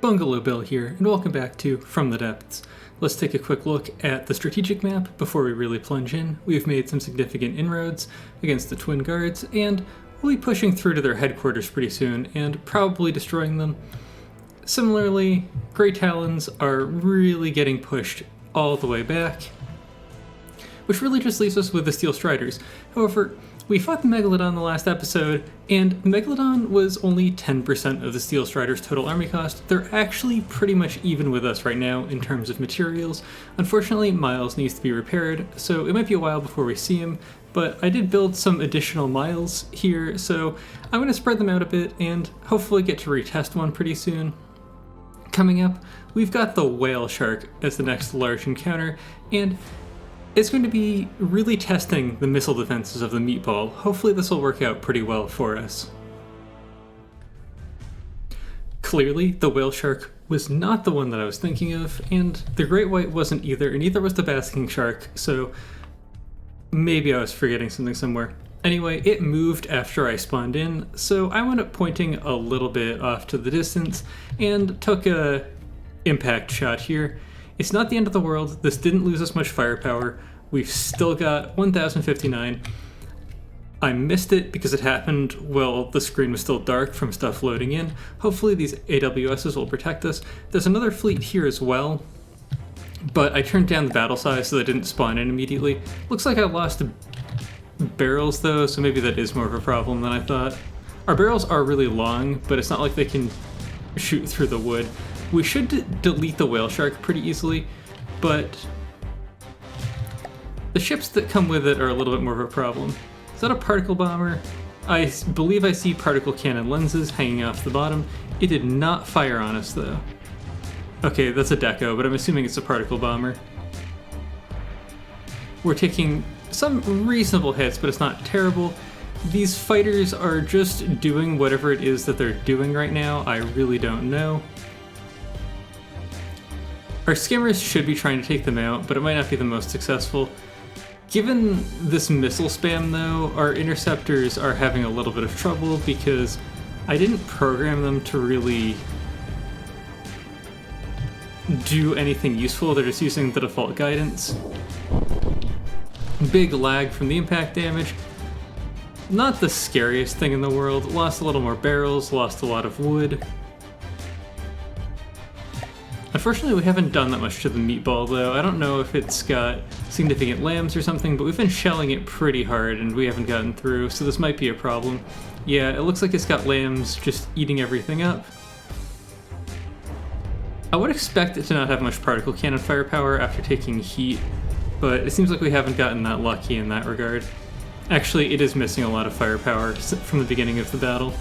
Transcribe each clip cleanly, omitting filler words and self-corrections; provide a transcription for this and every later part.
Bungalow Bill here, and welcome back to From the Depths. Let's take a quick look at the strategic map before we really plunge in. We've made some significant inroads against the Twin Guards, and we'll be pushing through to their headquarters pretty soon, and probably destroying them. Similarly, Grey Talons are really getting pushed all the way back, which really just leaves us with the Steel Striders. However, we fought the Megalodon the last episode, and the Megalodon was only 10% of the Steel Striders' total army cost. They're actually pretty much even with us right now in terms of materials. Unfortunately, Miles needs to be repaired, so it might be a while before we see him, but I did build some additional Miles here, so I'm going to spread them out a bit and hopefully get to retest one pretty soon. Coming up, we've got the Whale Shark as the next large encounter, and it's going to be really testing the missile defenses of the Meatball. Hopefully this will work out pretty well for us. Clearly, the Whale Shark was not the one that I was thinking of, and the Great White wasn't either, and neither was the Basking Shark, so maybe I was forgetting something somewhere. Anyway, it moved after I spawned in, so I wound up pointing a little bit off to the distance and took a impact shot here. It's not the end of the world. This didn't lose us much firepower. We've still got 1059. I missed it because it happened while the screen was still dark from stuff loading in. Hopefully these AWSs will protect us. There's another fleet here as well, but I turned down the battle size so they didn't spawn in immediately. Looks like I lost barrels though, so maybe that is more of a problem than I thought. Our barrels are really long, but it's not like they can shoot through the wood. We should delete the Whale Shark pretty easily, but the ships that come with it are a little bit more of a problem. Is that a particle bomber? I believe I see particle cannon lenses hanging off the bottom. It did not fire on us though. Okay, that's a deco, but I'm assuming it's a particle bomber. We're taking some reasonable hits, but it's not terrible. These fighters are just doing whatever it is that they're doing right now. I really don't know. Our skimmers should be trying to take them out, but it might not be the most successful. Given this missile spam though, our interceptors are having a little bit of trouble because I didn't program them to really do anything useful. They're just using the default guidance. Big lag from the impact damage. Not the scariest thing in the world. Lost a little more barrels, lost a lot of wood. Unfortunately, we haven't done that much to the Meatball, though. I don't know if it's got significant lambs or something, but we've been shelling it pretty hard and we haven't gotten through, so this might be a problem. Yeah, it looks like it's got lambs just eating everything up. I would expect it to not have much particle cannon firepower after taking heat, but it seems like we haven't gotten that lucky in that regard. Actually, it is missing a lot of firepower from the beginning of the battle.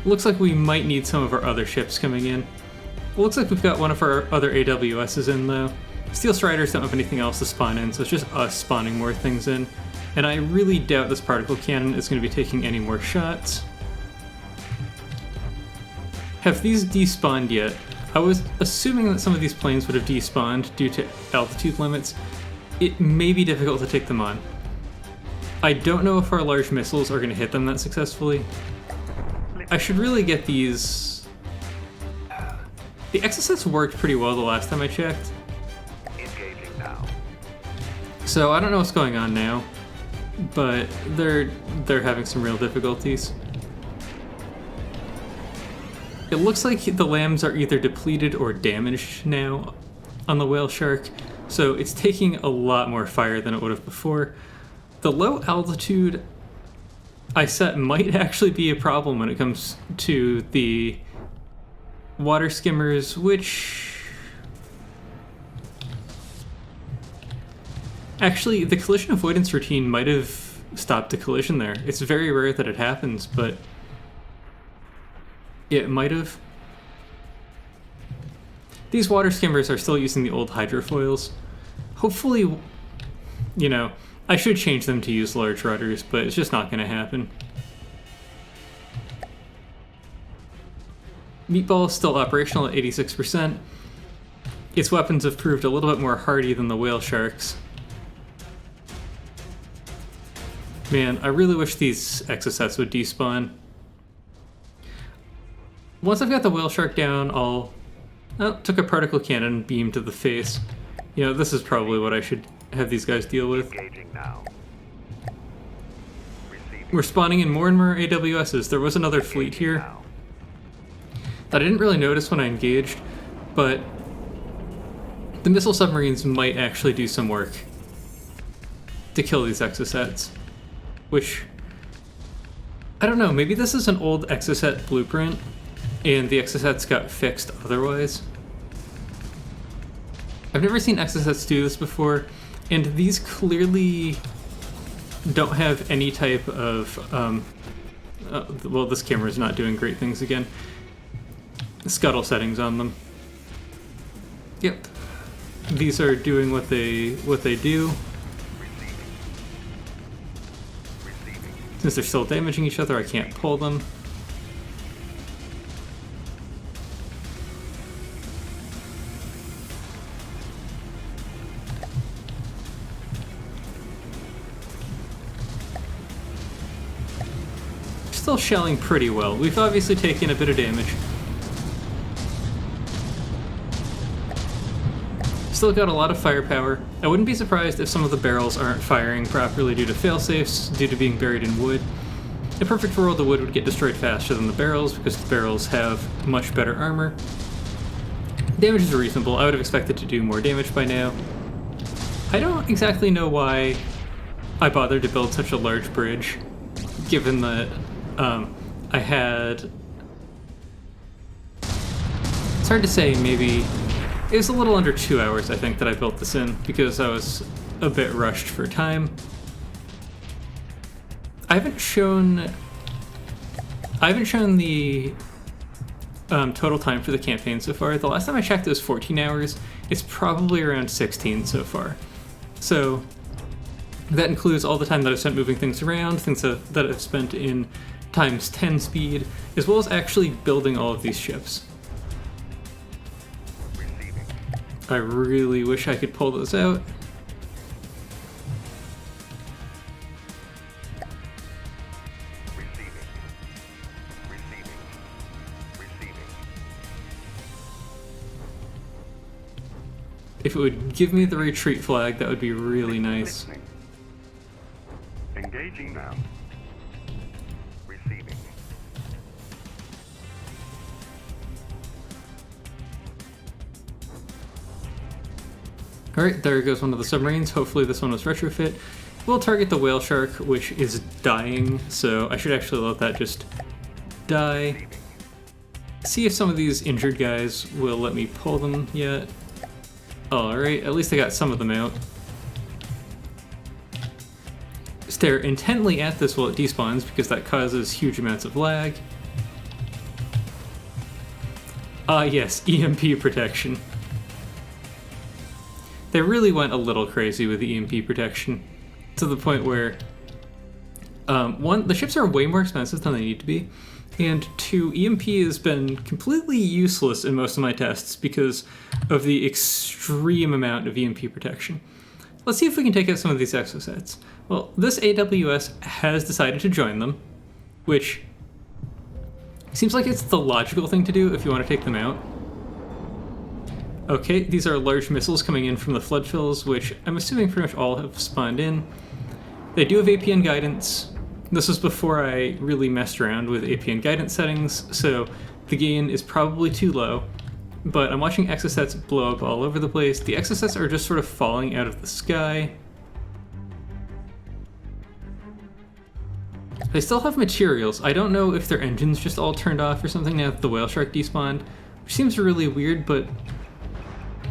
Looks like we might need some of our other ships coming in. Looks like we've got one of our other AWSs in though. Steel Striders don't have anything else to spawn in, so it's just us spawning more things in. And I really doubt this particle cannon is going to be taking any more shots. Have these despawned yet? I was assuming that some of these planes would have despawned due to altitude limits. It may be difficult to take them on. I don't know if our large missiles are going to hit them that successfully. I should really get these. The XSS worked pretty well the last time I checked. Engaging now. So I don't know what's going on now, but they're having some real difficulties. It looks like the lambs are either depleted or damaged now on the Whale Shark, so it's taking a lot more fire than it would have before. The low altitude I set might actually be a problem when it comes to the water skimmers, which actually the collision avoidance routine might have stopped the collision there. It's very rare that it happens, but it might have. These water skimmers are still using the old hydrofoils. Hopefully, you know, I should change them to use large rudders, but it's just not going to happen. Meatball is still operational at 86%. Its weapons have proved a little bit more hardy than the Whale Sharks. Man, I really wish these exosets would despawn. Once I've got the whale shark down, I'll... Oh, took a particle cannon beam to the face. You know, this is probably what I should have these guys deal with. Engaging now. Receiving. We're spawning in more and more AWSs. There was another fleet here Now. that I didn't really notice when I engaged, but the missile submarines might actually do some work to kill these exocets, which, I don't know, maybe this is an old exocet blueprint and the exocets got fixed otherwise. I've never seen exocets do this before, and these clearly don't have any type of, well, this camera's not doing great things again. Scuttle settings on them. Yep. These are doing what they do. Since they're still damaging each other, I can't pull them. Still shelling pretty well. We've obviously taken a bit of damage. Still got a lot of firepower. I wouldn't be surprised if some of the barrels aren't firing properly due to failsafes, due to being buried in wood. In a perfect world, the wood would get destroyed faster than the barrels because the barrels have much better armor. Damage is reasonable. I would have expected to do more damage by now. I don't exactly know why I bothered to build such a large bridge, given that I had... It's hard to say, maybe... It was a little under 2 hours, I think, that I built this in, because I was a bit rushed for time. I haven't shown the total time for the campaign so far. The last time I checked it was 14 hours. It's probably around 16 so far. So that includes all the time that I've spent moving things around, things that I've spent in times 10 speed, as well as actually building all of these ships. I really wish I could pull those out. If it would give me the retreat flag, that would be really nice. Engaging now. Receiving. Alright, there goes one of the submarines. Hopefully this one was retrofit. We'll target the whale shark, which is dying, so I should actually let that just die. See if some of these injured guys will let me pull them yet. Alright, at least I got some of them out. Stare intently at this while it despawns, because that causes huge amounts of lag. Ah yes, EMP protection. They really went a little crazy with the EMP protection, to the point where, one, the ships are way more expensive than they need to be, and two, EMP has been completely useless in most of my tests because of the extreme amount of EMP protection. Let's see if we can take out some of these exosets. Well, this AWS has decided to join them, which seems like it's the logical thing to do if you want to take them out. Okay, these are large missiles coming in from the flood fills, which I'm assuming pretty much all have spawned in. They do have APN guidance. This was before I really messed around with APN guidance settings, so the gain is probably too low. But I'm watching exosets blow up all over the place. The exosets are just sort of falling out of the sky. They still have materials. I don't know if their engines just all turned off or something now that the whale shark despawned, which seems really weird, but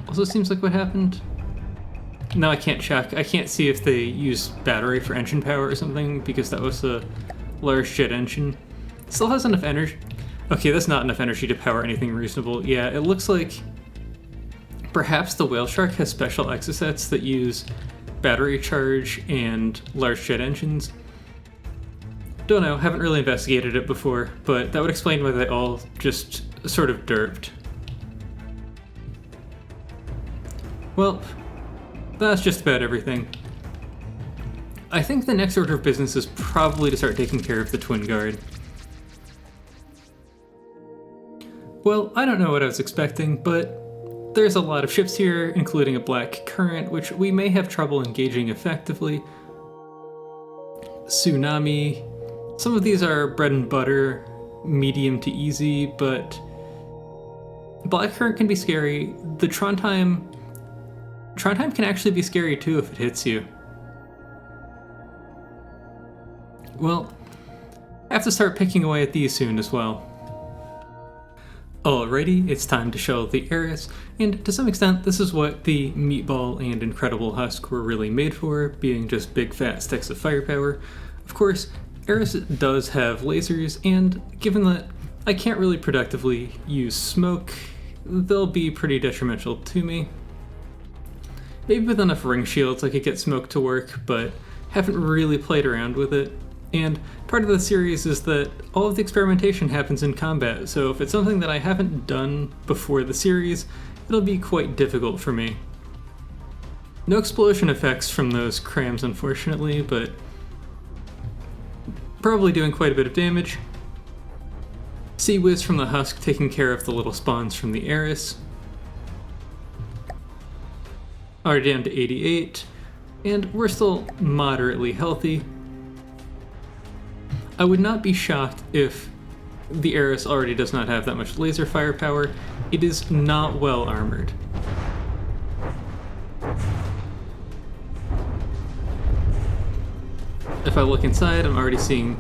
also seems like what happened. No, I can't check. I can't see if they use battery for engine power or something, because that was a large jet engine. It still has enough energy. Okay, that's not enough energy to power anything reasonable. Yeah, it looks like perhaps the whale shark has special exosets that use battery charge and large jet engines. Don't know, haven't really investigated it before, but that would explain why they all just sort of derped. Well, that's just about everything. I think the next order of business is probably to start taking care of the Twin Guard. Well, I don't know what I was expecting, but there's a lot of ships here, including a black current, which we may have trouble engaging effectively. Tsunami. Some of these are bread and butter, medium to easy, but black current can be scary. The Trondheim can actually be scary too if it hits you. Well, I have to start picking away at these soon as well. Alrighty, it's time to shell the Eris, and to some extent this is what the Meatball and Incredible Husk were really made for, being just big fat sticks of firepower. Of course, Eris does have lasers, and given that I can't really productively use smoke, they'll be pretty detrimental to me. Maybe with enough ring shields I could get smoke to work, but haven't really played around with it. And part of the series is that all of the experimentation happens in combat, so if it's something that I haven't done before the series, it'll be quite difficult for me. No explosion effects from those crams, unfortunately, but probably doing quite a bit of damage. Sea Whiz from the Husk taking care of the little spawns from the Eris. Already down to 88, and we're still moderately healthy. I would not be shocked if the Eris already does not have that much laser firepower. It is not well armored. If I look inside, I'm already seeing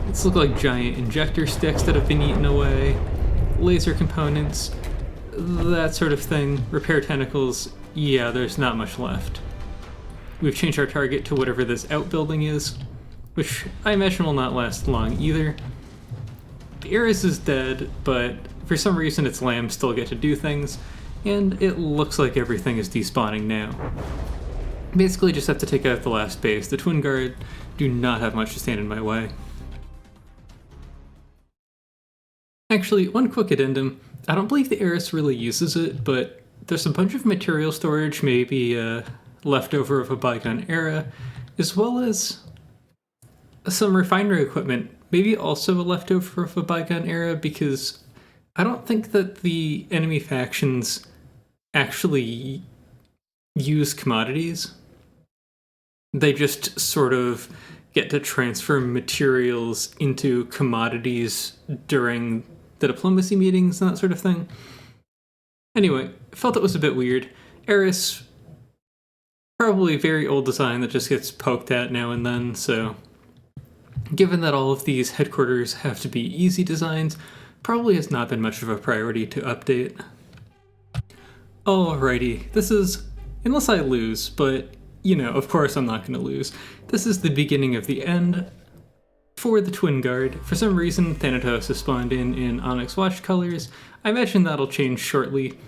these look like giant injector sticks that have been eaten away, laser components, that sort of thing, repair tentacles. Yeah, there's not much left. We've changed our target to whatever this outbuilding is, which I imagine will not last long either. The Eris is dead, but for some reason its lambs still get to do things, and it looks like everything is despawning now. Basically just have to take out the last base. The Twin Guard do not have much to stand in my way. Actually, one quick addendum. I don't believe the Eris really uses it, but there's a bunch of material storage, maybe leftover of a bygone era, as well as some refinery equipment, maybe also a leftover of a bygone era, because I don't think that the enemy factions actually use commodities. They just sort of get to transfer materials into commodities during the diplomacy meetings and that sort of thing. Anyway, I felt it was a bit weird. Eris, probably a very old design that just gets poked at now and then, so given that all of these headquarters have to be easy designs, probably has not been much of a priority to update. Alrighty, this is, unless I lose, but you know, of course I'm not going to lose. This is the beginning of the end for the Twin Guard. For some reason, Thanatos has spawned in Onyx Watch colors. I imagine that'll change shortly,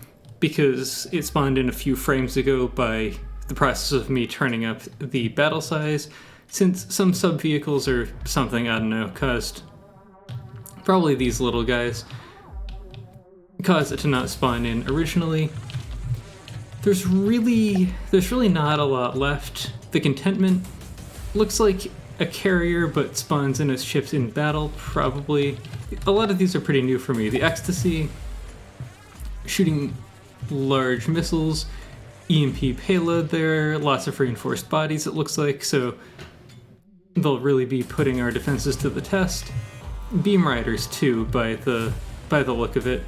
because it spawned in a few frames ago by the process of me turning up the battle size, since some sub-vehicles or something, I don't know, caused, probably these little guys, caused it to not spawn in originally. There's really not a lot left. The Contentment looks like a carrier, but spawns in as ships in battle, probably. A lot of these are pretty new for me. The Ecstasy, shooting large missiles, EMP payload there, lots of reinforced bodies it looks like, so they'll really be putting our defenses to the test. Beam Riders too, by the look of it.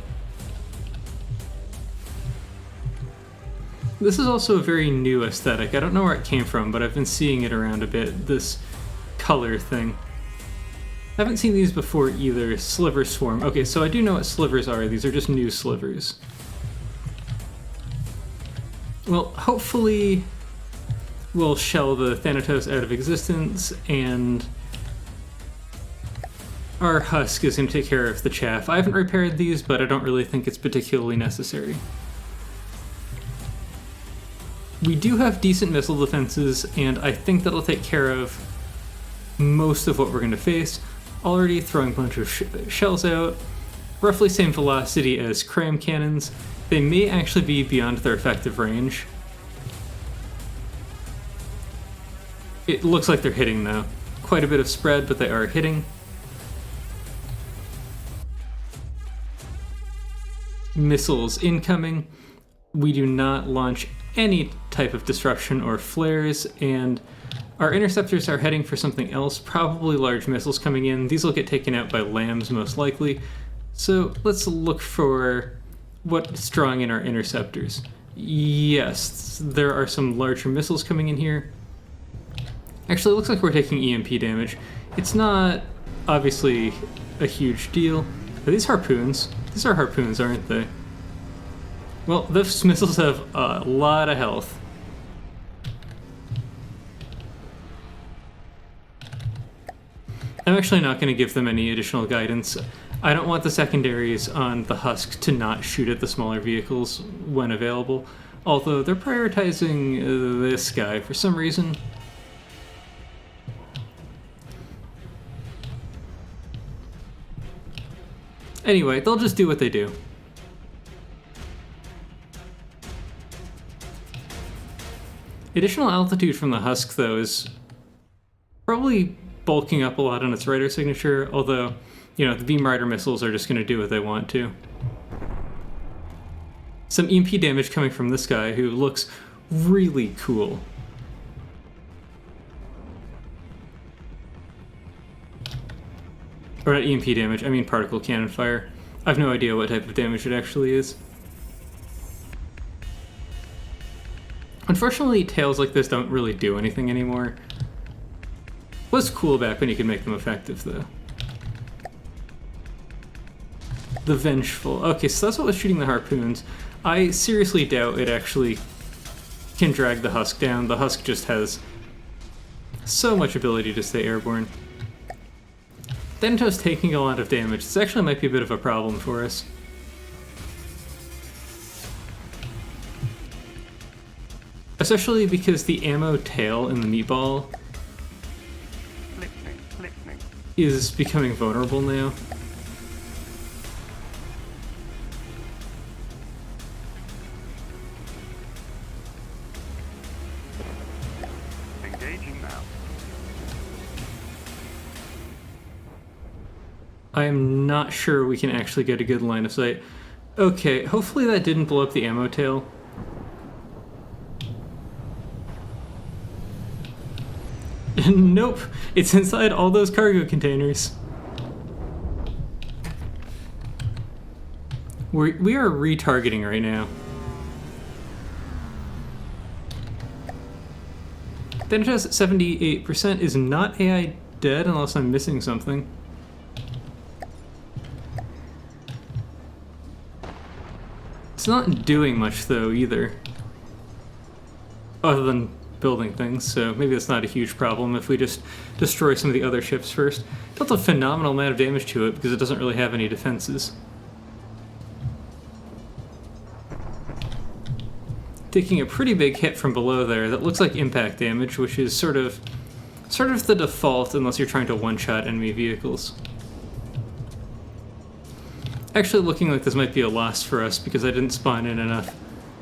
This is also a very new aesthetic. I don't know where it came from, but I've been seeing it around a bit, this color thing. I haven't seen these before either. Sliver Swarm. Okay, so I do know what slivers are. These are just new slivers. Well, hopefully we'll shell the Thanatos out of existence, and our Husk is going to take care of the chaff. I haven't repaired these, but I don't really think it's particularly necessary. We do have decent missile defenses, and I think that'll take care of most of what we're going to face. Already throwing a bunch of shells out, roughly same velocity as cram cannons. They may actually be beyond their effective range. It looks like they're hitting though. Quite a bit of spread, but they are hitting. missiles incoming. We do not launch any type of disruption or flares, and our interceptors are heading for something else, probably large missiles coming in. These will get taken out by lambs most likely. So let's look for what's drawing in our interceptors. Yes, there are some larger missiles coming in here. Actually, it looks like we're taking EMP damage. It's not obviously a huge deal. Are these harpoons? These are harpoons, aren't they? Well, those missiles have a lot of health. I'm actually not going to give them any additional guidance. I don't want the secondaries on the Husk to not shoot at the smaller vehicles when available, although they're prioritizing this guy for some reason. Anyway, they'll just do what they do. Additional altitude from the Husk, though, is probably bulking up a lot on its radar signature, although, you know, the Beam Rider missiles are just going to do what they want to. Some EMP damage coming from this guy, who looks really cool. Or not EMP damage, I mean particle cannon fire. I have no idea what type of damage it actually is. Unfortunately, tails like this don't really do anything anymore. Was cool back when you could make them effective, though. The Vengeful. Okay, so that's what was shooting the harpoons. I seriously doubt it actually can drag the Husk down. The Husk just has so much ability to stay airborne. Dento's taking a lot of damage. This actually might be a bit of a problem for us. Especially because the ammo tail in the meatball is becoming vulnerable now. Engaging now. I am not sure we can actually get a good line of sight. Okay, hopefully that didn't blow up the ammo tail. Nope, it's inside all those cargo containers. We are retargeting right now. Dento's at 78% is not AI dead unless I'm missing something. It's not doing much though either. Other than building things, so maybe that's not a huge problem if we just destroy some of the other ships first. Dealt a phenomenal amount of damage to it because it doesn't really have any defenses. Taking a pretty big hit from below there that looks like impact damage, which is sort of the default unless you're trying to one-shot enemy vehicles. Actually looking like this might be a loss for us because I didn't spawn in enough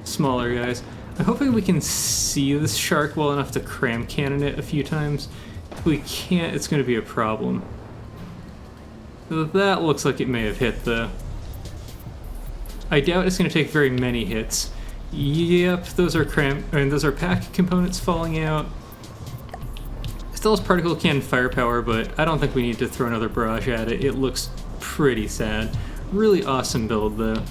smaller guys. I'm hoping we can see this shark well enough to cram cannon it a few times. If we can't, it's going to be a problem. That looks like it may have hit, though. I doubt it's going to take very many hits. Yep, those are those are pack components falling out. Still has particle cannon firepower, but I don't think we need to throw another barrage at it. It looks pretty sad. Really awesome build, though.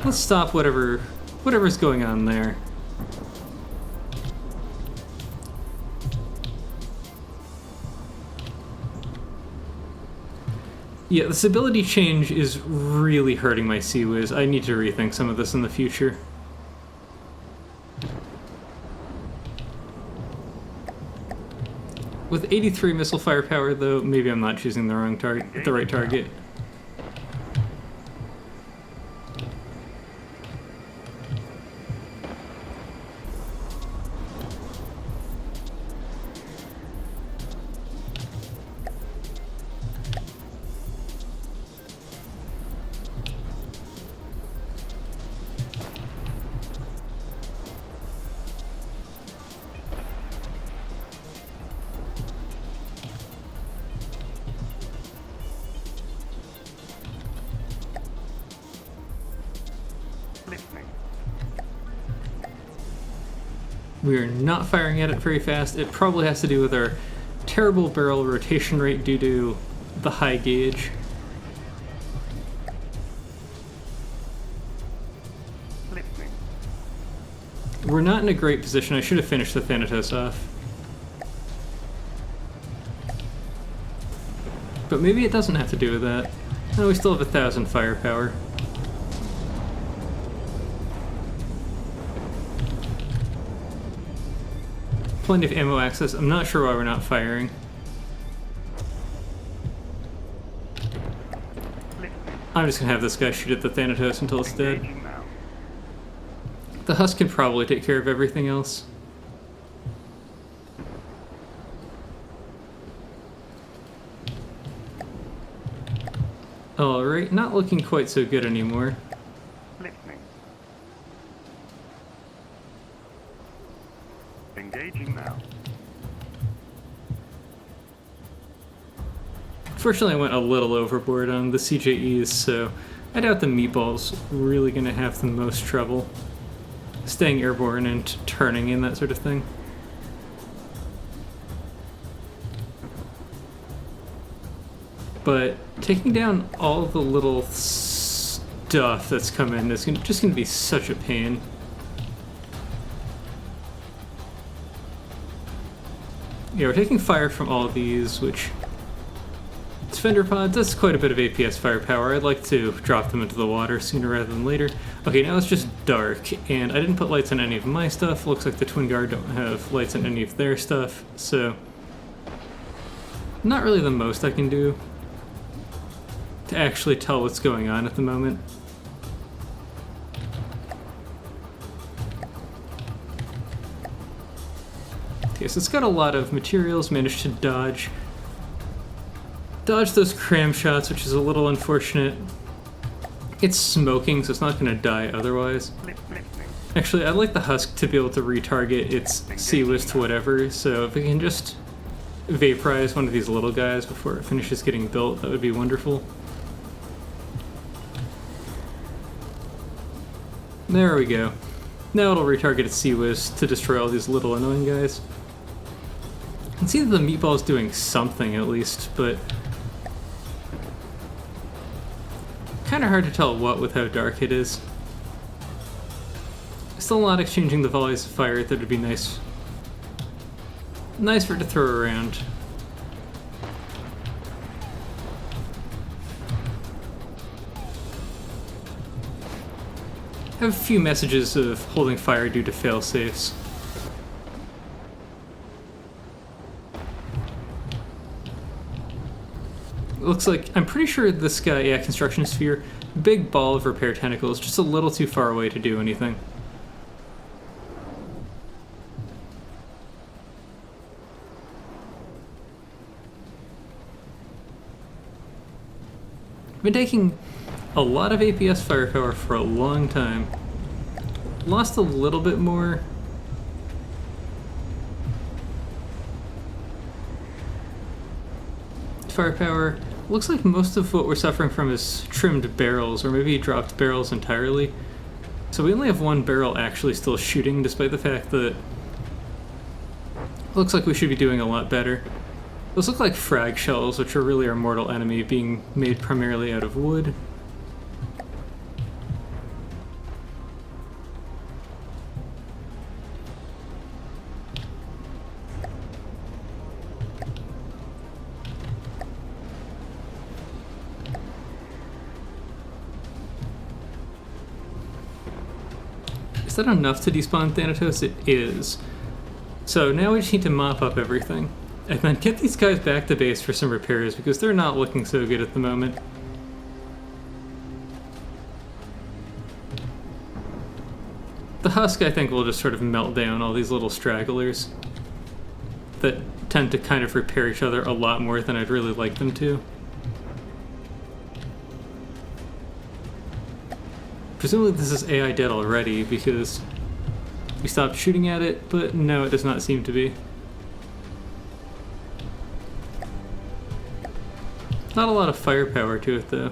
Let's stop whatever's going on there. Yeah, this ability change is really hurting my Sea-Wiz. I need to rethink some of this in the future. With 83 missile firepower, though, maybe I'm not choosing the right target. Listening. We are not firing at it very fast. It probably has to do with our terrible barrel rotation rate due to the high gauge. Listening. We're not in a great position. I should have finished the Thanatos off. But maybe it doesn't have to do with that. No, we still have 1,000 firepower. Plenty of ammo access. I'm not sure why we're not firing. I'm just gonna have this guy shoot at the Thanatos until it's dead. Engaging now. The husk can probably take care of everything else. Alright, not looking quite so good anymore. Listening. Engaging now. Fortunately, I went a little overboard on the CJEs, so I doubt the meatball's really gonna have the most trouble staying airborne and turning and that sort of thing. But taking down all the little stuff that's come in is just gonna be such a pain. Yeah, we're taking fire from all of these, which... Defender pods, that's quite a bit of APS firepower. I'd like to drop them into the water sooner rather than later. Okay, now it's just dark, and I didn't put lights on any of my stuff. Looks like the Twin Guard don't have lights on any of their stuff, so... Not really the most I can do to actually tell what's going on at the moment. Okay, so it's got a lot of materials, managed to dodge those cram shots, which is a little unfortunate. It's smoking, so it's not going to die otherwise. Actually, I'd like the husk to be able to retarget its CWIS to whatever, so if it can just vaporize one of these little guys before it finishes getting built, that would be wonderful. There we go. Now it'll retarget its CWIS to destroy all these little annoying guys. I can see that the meatball's doing something at least, but kind of hard to tell what with how dark it is. Still not exchanging the volleys of fire that would be nice. Nice for it to throw around. I have a few messages of holding fire due to fail-safes. Looks like, I'm pretty sure this guy, yeah, construction sphere, big ball of repair tentacles, just a little too far away to do anything. I've been taking a lot of APS firepower for a long time. Lost a little bit more. Firepower. Looks like most of what we're suffering from is trimmed barrels, or maybe dropped barrels entirely. So we only have one barrel actually still shooting, despite the fact that looks like we should be doing a lot better. Those look like frag shells, which are really our mortal enemy, being made primarily out of wood. Is that enough to despawn Thanatos? It is. So now we just need to mop up everything. And then get these guys back to base for some repairs, because they're not looking so good at the moment. The husk, I think, will just sort of melt down all these little stragglers that tend to kind of repair each other a lot more than I'd really like them to. Presumably this is AI dead already, because we stopped shooting at it, but no, it does not seem to be. Not a lot of firepower to it, though.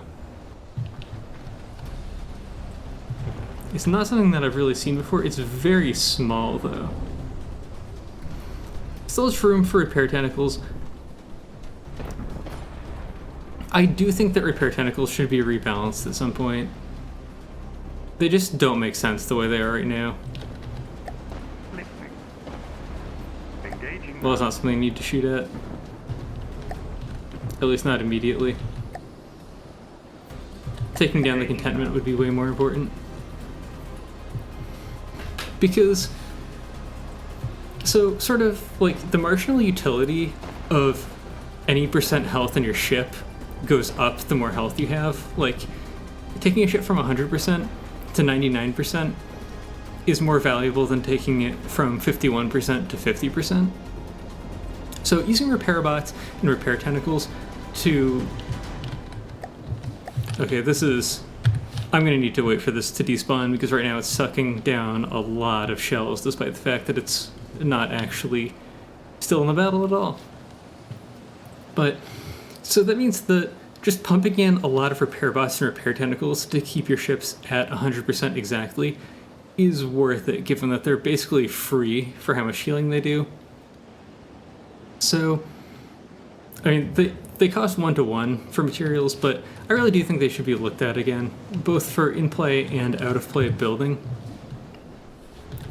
It's not something that I've really seen before. It's very small, though. Still has room for repair tentacles. I do think that repair tentacles should be rebalanced at some point. They just don't make sense the way they are right now. Listening. Engaging Well, it's not something you need to shoot at. At least not immediately. Taking down the contentment would be way more important. Because, so sort of like the marginal utility of any percent health in your ship goes up the more health you have. Like, taking a ship from 100% to 99% is more valuable than taking it from 51% to 50%. So using repair bots and repair tentacles to... Okay, this is... I'm going to need to wait for this to despawn because right now it's sucking down a lot of shells despite the fact that it's not actually still in the battle at all. But, so that means that just pumping in a lot of repair bots and repair tentacles to keep your ships at 100% exactly is worth it, given that they're basically free for how much healing they do. So, I mean, they cost 1-to-1 for materials, but I really do think they should be looked at again, both for in-play and out-of-play building.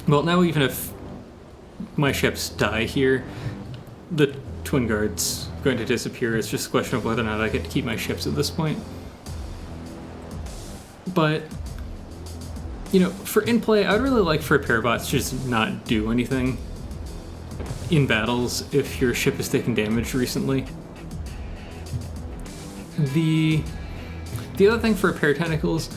Well, now even if my ships die here, the Twin Guard's going to disappear. It's just a question of whether or not I get to keep my ships at this point. But, you know, for in-play, I'd really like for repair bots to just not do anything in battles if your ship has taken damage recently. The other thing for repair tentacles,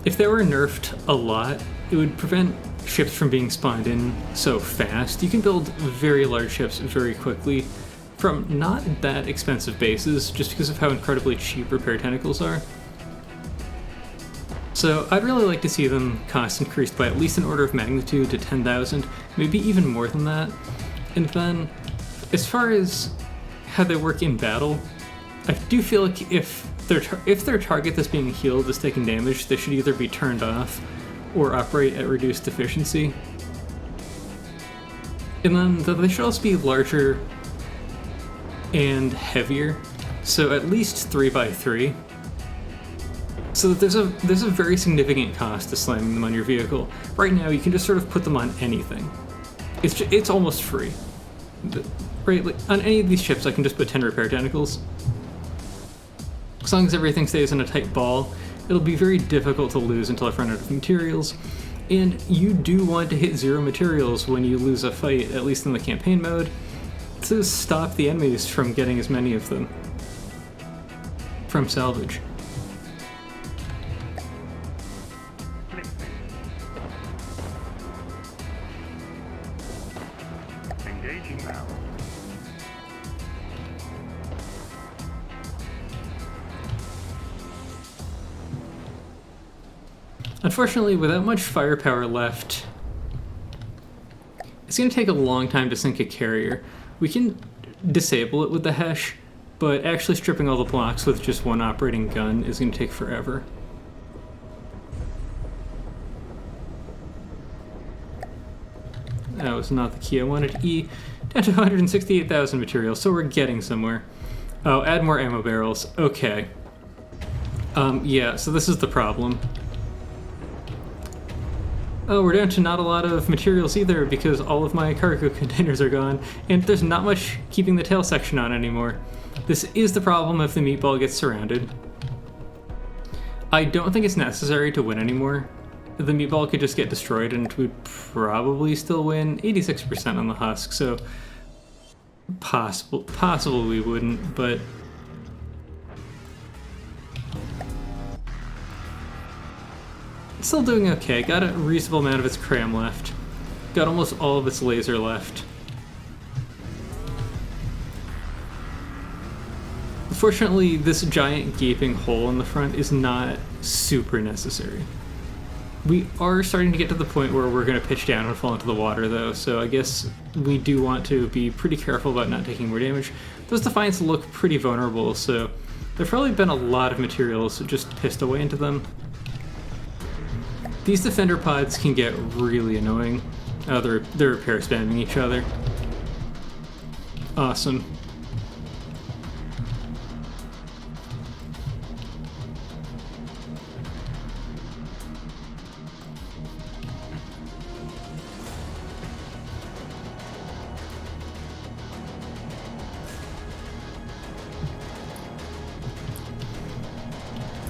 if they were nerfed a lot, it would prevent ships from being spawned in so fast. You can build very large ships very quickly from not that expensive bases just because of how incredibly cheap repair tentacles are. So I'd really like to see them cost increased by at least an order of magnitude to 10,000, maybe even more than that. And then, as far as how they work in battle, I do feel like if their target that's being healed is taking damage, they should either be turned off or operate at reduced efficiency. And then they should also be larger and heavier, so at least 3x3. So that there's a very significant cost to slamming them on your vehicle. Right now, you can just sort of put them on anything. It's almost free. Right, like on any of these ships, I can just put 10 repair tentacles. As long as everything stays in a tight ball, it'll be very difficult to lose until I've run out of materials. And you do want to hit 0 materials when you lose a fight, at least in the campaign mode, to stop the enemies from getting as many of them from salvage. Engaging now. Unfortunately, without much firepower left, it's going to take a long time to sink a carrier. We can disable it with the Hesh, but actually stripping all the blocks with just one operating gun is going to take forever. That was not the key I wanted. E, down to 168,000 materials, so we're getting somewhere. Oh, add more ammo barrels. Okay. Yeah, so this is the problem. Oh, we're down to not a lot of materials either because all of my cargo containers are gone, and there's not much keeping the tail section on anymore. This is the problem if the meatball gets surrounded. I don't think it's necessary to win anymore. The meatball could just get destroyed and we'd probably still win. 86% on the husk, so possible we wouldn't, but it's still doing okay. Got a reasonable amount of its cram left. Got almost all of its laser left. Unfortunately, this giant gaping hole in the front is not super necessary. We are starting to get to the point where we're going to pitch down and fall into the water, though, so I guess we do want to be pretty careful about not taking more damage. Those Defiants look pretty vulnerable, so there've probably been a lot of materials just pissed away into them. These defender pods can get really annoying. Oh, they're repair spamming each other. Awesome.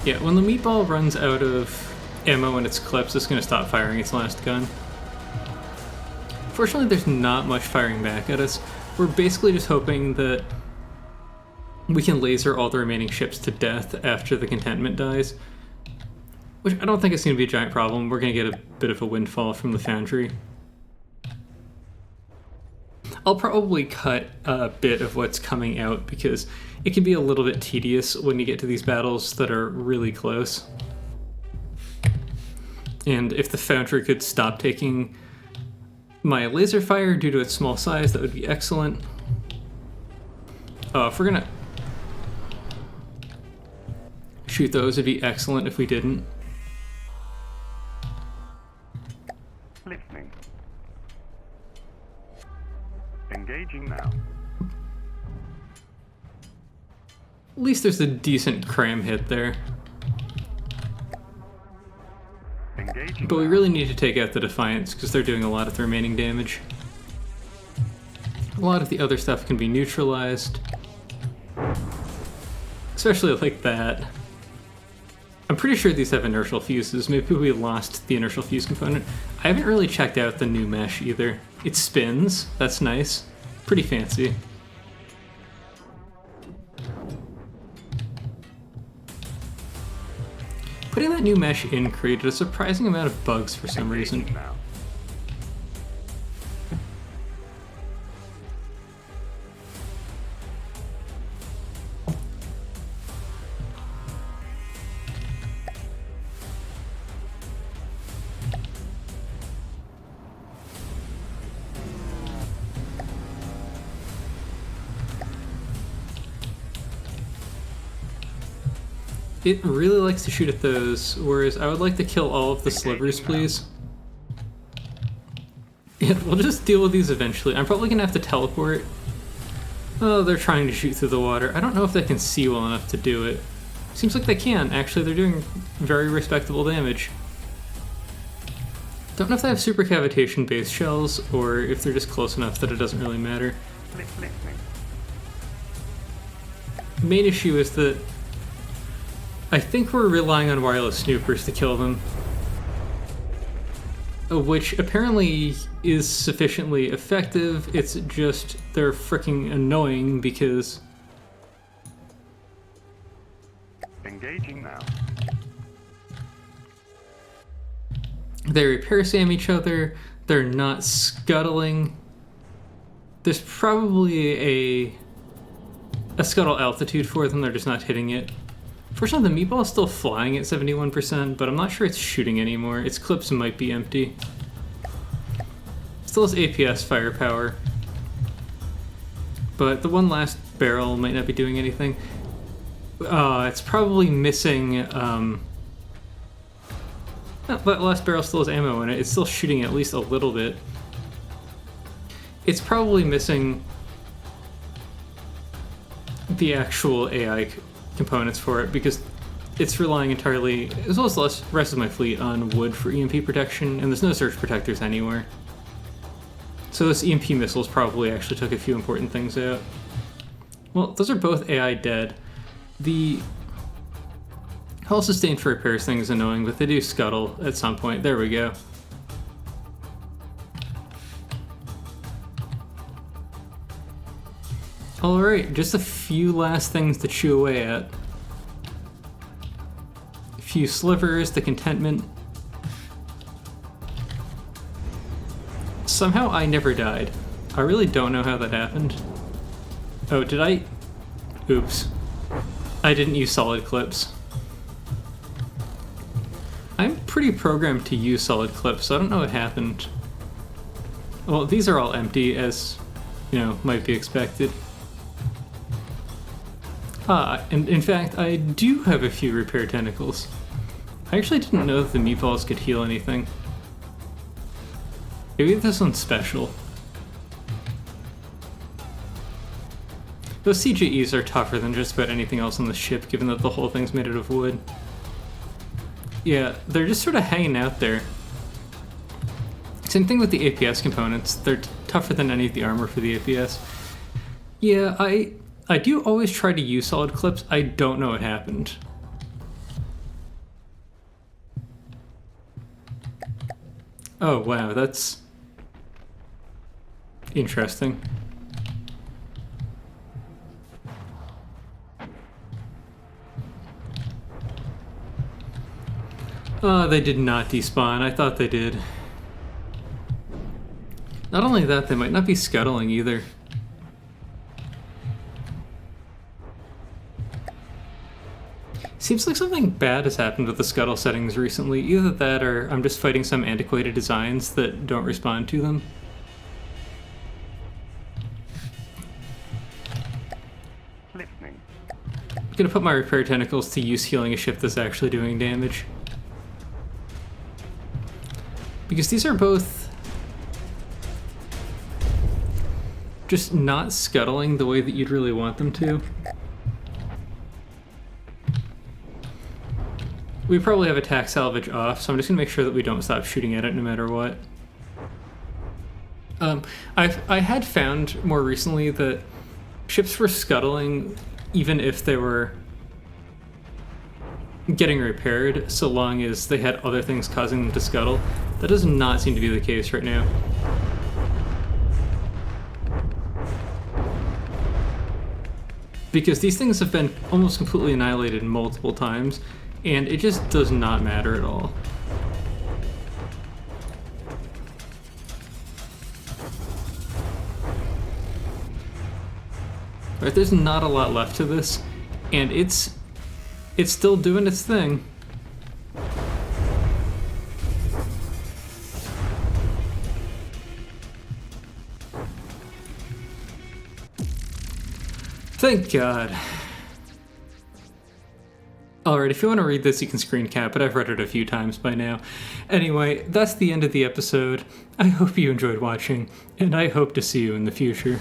Yeah, when the meatball runs out of ammo in its clips, it's going to stop firing its last gun. Fortunately, there's not much firing back at us. We're basically just hoping that we can laser all the remaining ships to death after the contentment dies, which I don't think is going to be a giant problem. We're going to get a bit of a windfall from the foundry. I'll probably cut a bit of what's coming out because it can be a little bit tedious when you get to these battles that are really close. And if the foundry could stop taking my laser fire due to its small size, that would be excellent. If we're gonna shoot those, it'd be excellent if we didn't. Listening. Engaging now. At least there's a decent cram hit there. Engaging But we now. really need to take out the Defiants because they're doing a lot of the remaining damage. A lot of the other stuff can be neutralized. Especially like that. I'm pretty sure these have inertial fuses. Maybe we lost the inertial fuse component. I haven't really checked out the new mesh either. It spins. That's nice. Pretty fancy. Putting that new mesh in created a surprising amount of bugs for some reason. Engaging now. It really likes to shoot at those, whereas I would like to kill all of the slivers, please. Yeah, we'll just deal with these eventually. I'm probably gonna have to teleport. Oh, they're trying to shoot through the water. I don't know if they can see well enough to do it. Seems like they can. Actually, they're doing very respectable damage. Don't know if they have super cavitation base shells, or if they're just close enough that it doesn't really matter. Listening. The main issue is that I think we're relying on wireless snoopers to kill them, which apparently is sufficiently effective. It's just they're freaking annoying because Engaging now. they repair SAM each other, they're not scuttling. There's probably a scuttle altitude for them, they're just not hitting it. Fortunately, the meatball is still flying at 71%, but I'm not sure it's shooting anymore. Its clips might be empty. Still has APS firepower. But the one last barrel might not be doing anything. It's probably missing... that last barrel still has ammo in it. It's still shooting at least a little bit. It's probably missing the actual AI components for it because it's relying entirely, as well as the rest of my fleet, on wood for EMP protection, and there's no surge protectors anywhere. So this EMP missiles probably actually took a few important things out. Well, those are both AI dead. The hull sustained for repairs thing is annoying, but they do scuttle at some point. There we go. Alright, just a few last things to chew away at. A few slivers, the contentment. Somehow I never died. I really don't know how that happened. Oh, did I? Oops. I didn't use solid clips. I'm pretty programmed to use solid clips, so I don't know what happened. Well, these are all empty, as, you know, might be expected. And in fact, I do have a few repair tentacles. I actually didn't know that the meatballs could heal anything. Maybe this one's special. Those CGEs are tougher than just about anything else on the ship, given that the whole thing's made out of wood. Yeah, they're just sort of hanging out there. Same thing with the APS components. They're tougher than any of the armor for the APS. Yeah, I do always try to use solid clips. I don't know what happened. Oh, wow, that's interesting. Oh, they did not despawn. I thought they did. Not only that, they might not be scuttling either. Seems like something bad has happened with the scuttle settings recently. Either that or I'm just fighting some antiquated designs that don't respond to them. Listening. I'm gonna put my repair tentacles to use healing a ship that's actually doing damage. Because these are both just not scuttling the way that you'd really want them to. We probably have attack salvage off, so I'm just gonna make sure that we don't stop shooting at it no matter what. I had found more recently that ships were scuttling even if they were getting repaired, so long as they had other things causing them to scuttle. That does not seem to be the case right now. Because these things have been almost completely annihilated multiple times, and it just does not matter at all. Right, there's not a lot left to this, and it's still doing its thing. Thank God. Alright, if you want to read this, you can screen cap, but I've read it a few times by now. Anyway, that's the end of the episode. I hope you enjoyed watching, and I hope to see you in the future.